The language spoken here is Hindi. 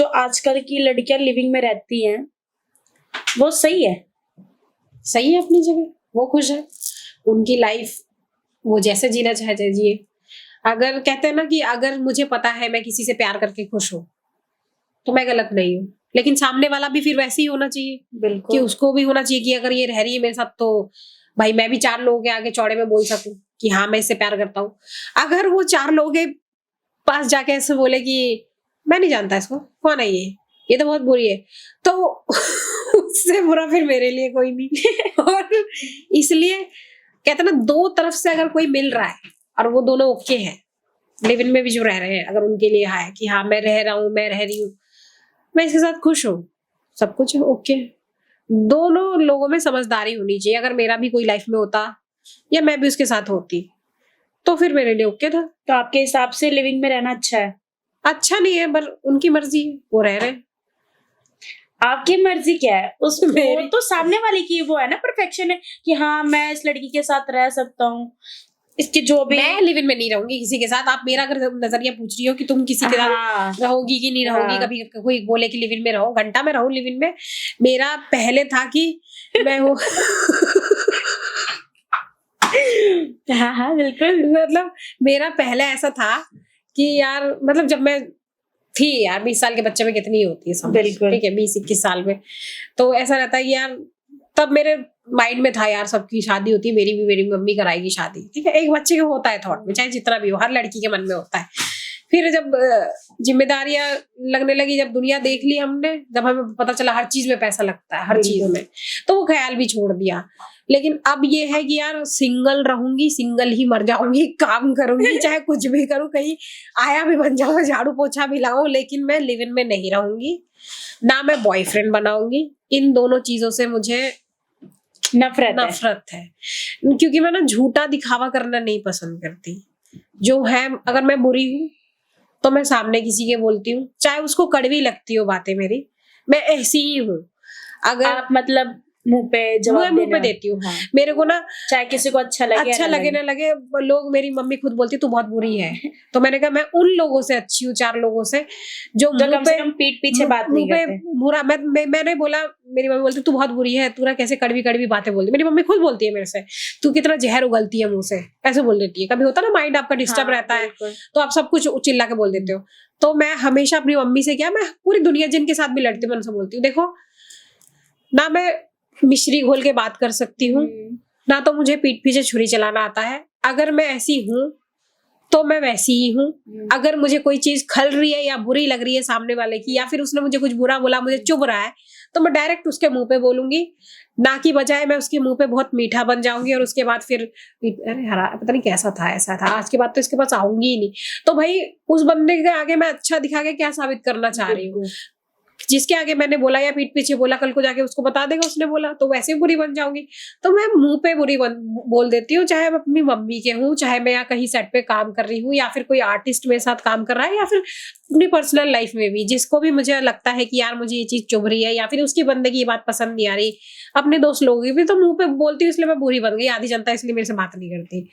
जो आजकल की लड़कियां लिविंग में रहती हैं वो सही है? सही है अपनी जगह, वो खुश है, उनकी लाइफ वो जैसे जीना चाहे जिए। अगर कहते हैं ना कि अगर मुझे पता है मैं किसी से प्यार करके खुश हूँ तो मैं गलत नहीं हूँ, लेकिन सामने वाला भी फिर वैसे ही होना चाहिए कि बिल्कुल। उसको भी होना चाहिए कि अगर ये रह रही है मेरे साथ तो भाई मैं भी 4 लोगों के आगे चौड़े में बोल सकूं कि हाँ मैं इससे प्यार करता हूँ। अगर वो 4 लोगों के पास जाके ऐसे बोले कि मैं नहीं जानता इसको, कौन है ये तो बहुत बुरी है, तो उससे बुरा फिर मेरे लिए कोई नहीं। और इसलिए कहते हैं ना, 2 तरफ से अगर कोई मिल रहा है और वो दोनों ओके हैं, लिव इन में भी जो रह रहे हैं, अगर उनके लिए है कि हाँ मैं रह रहा हूँ, मैं रह रही हूँ, मैं इसके साथ खुश हूँ, सब कुछ ओके। दोनों लोगों में समझदारी होनी चाहिए। अगर मेरा भी कोई लाइफ में होता या मैं भी उसके साथ होती तो फिर मेरे लिए ओके था। तो आपके हिसाब से लिविंग में रहना अच्छा है? अच्छा नहीं है, पर उनकी मर्जी है, वो रह रहे हैं। आपकी मर्जी क्या है उस वो मेरी तो सामने वाले की वो है ना, परफेक्शन है कि हाँ मैं इस लड़की के साथ रह सकता हूँ, इसकी जो भी। मैं लिव इन में नहीं रहूंगी किसी के साथ। आप मेरा अगर नजरिया पूछ रही हो कि तुम किसी के साथ हाँ रहोगी कि नहीं रहोगी, हाँ। कभी कोई बोले कि लिव इन में रहो, घंटा में रहूं लिव इन में। मेरा पहले था कि मैं वो हाँ हाँ बिल्कुल। मतलब मेरा पहले ऐसा था कि यार मतलब जब मैं थी यार 20 साल के बच्चे में कितनी होती है समझ, बिल्कुल। ठीक है 20-21 साल में, तो ऐसा रहता है कि यार तब मेरे माइंड में था यार सबकी शादी होती है, मेरी भी, मेरी मम्मी कराएगी शादी, ठीक है, एक बच्चे को होता है थॉट में, चाहे जितना भी हो, हर लड़की के मन में होता है। फिर जब जिम्मेदारियां लगने लगी, जब दुनिया देख ली हमने, जब हमें पता चला हर चीज में पैसा लगता है, हर चीज में, तो वो ख्याल भी छोड़ दिया। लेकिन अब ये है कि यार सिंगल रहूंगी, सिंगल ही मर जाऊंगी, काम करूंगी चाहे कुछ भी करूं, कहीं आया भी बन जाऊंगा, झाड़ू पोछा भी लाऊं, लेकिन मैं लिव इन में नहीं रहूंगी, ना मैं बॉयफ्रेंड बनाऊंगी। इन दोनों चीजों से मुझे नफरत है, क्योंकि मैं ना झूठा दिखावा करना नहीं पसंद करती। जो है, अगर मैं बुरी हूं तो मैं सामने किसी के बोलती हूँ, चाहे उसको कड़वी लगती हो बातें मेरी, मैं ऐसी ही हूँ। अगर आप मतलब मुंह पे जवाब मुंह पे देती हूँ, हाँ। मेरे को ना चाहे किसी को अच्छा लगे अच्छा लगे ना लगे, लोग, मेरी मम्मी खुद बोलती तू बहुत बुरी है, तो मैंने कहा मैं उन लोगों से अच्छी हूँ, 4 लोगों से जो कम से कम पीठ पीछे बात नहीं करते। बुरा मैंने बोला, मेरी मम्मी बोलती तू बहुत बुरी है, तू ना कैसे कड़वी कड़वी बातें बोलती, मेरी मम्मी खुद बोलती है मेरे से, तू कितना जहर उगलती है मुंह से, ऐसे बोल देती है। कभी होता ना माइंड आपका डिस्टर्ब रहता है तो आप सब कुछ चिल्ला के बोल देते हो, तो मैं हमेशा अपनी मम्मी से, क्या मैं पूरी दुनिया जिनके साथ भी लड़ती हूँ मैं उनसे बोलती हूँ, देखो ना मैं मिश्री घोल के बात कर सकती हूँ, ना तो मुझे पीठ पीछे छुरी चलाना आता है। अगर मैं ऐसी हूँ तो मैं वैसी ही हूँ। अगर मुझे कोई चीज खल रही है या बुरी लग रही है सामने वाले की, या फिर उसने मुझे कुछ बुरा बोला, मुझे चुभ रहा है, तो मैं डायरेक्ट उसके मुंह पे बोलूंगी, ना कि बजाय मैं उसके मुंह पे बहुत मीठा बन जाऊंगी और उसके बाद फिर अरे हरा पता नहीं कैसा था, ऐसा था, आज के बाद तो इसके पास आऊंगी ही नहीं। तो भाई उस बंदे के आगे मैं अच्छा दिखा के क्या साबित करना चाह रही हूँ? जिसके आगे मैंने बोला या पीठ पीछे बोला, कल को जाके उसको बता देगा उसने बोला, तो वैसे बुरी बन जाऊंगी। तो मैं मुंह पे बुरी बोल देती हूँ, चाहे मैं अपनी मम्मी के हूँ, चाहे मैं यहाँ कहीं सेट पे काम कर रही हूँ, या फिर कोई आर्टिस्ट मेरे साथ काम कर रहा है, या फिर अपनी पर्सनल लाइफ में भी जिसको भी मुझे लगता है कि यार मुझे ये चीज चुभ रही है, या फिर उसकी बंदे की ये बात पसंद नहीं आ रही, अपने दोस्त लोगों की भी तो मुंह पे बोलती हूँ, इसलिए मैं बुरी बन गई। आधी जनता इसलिए मेरे से बात नहीं करती।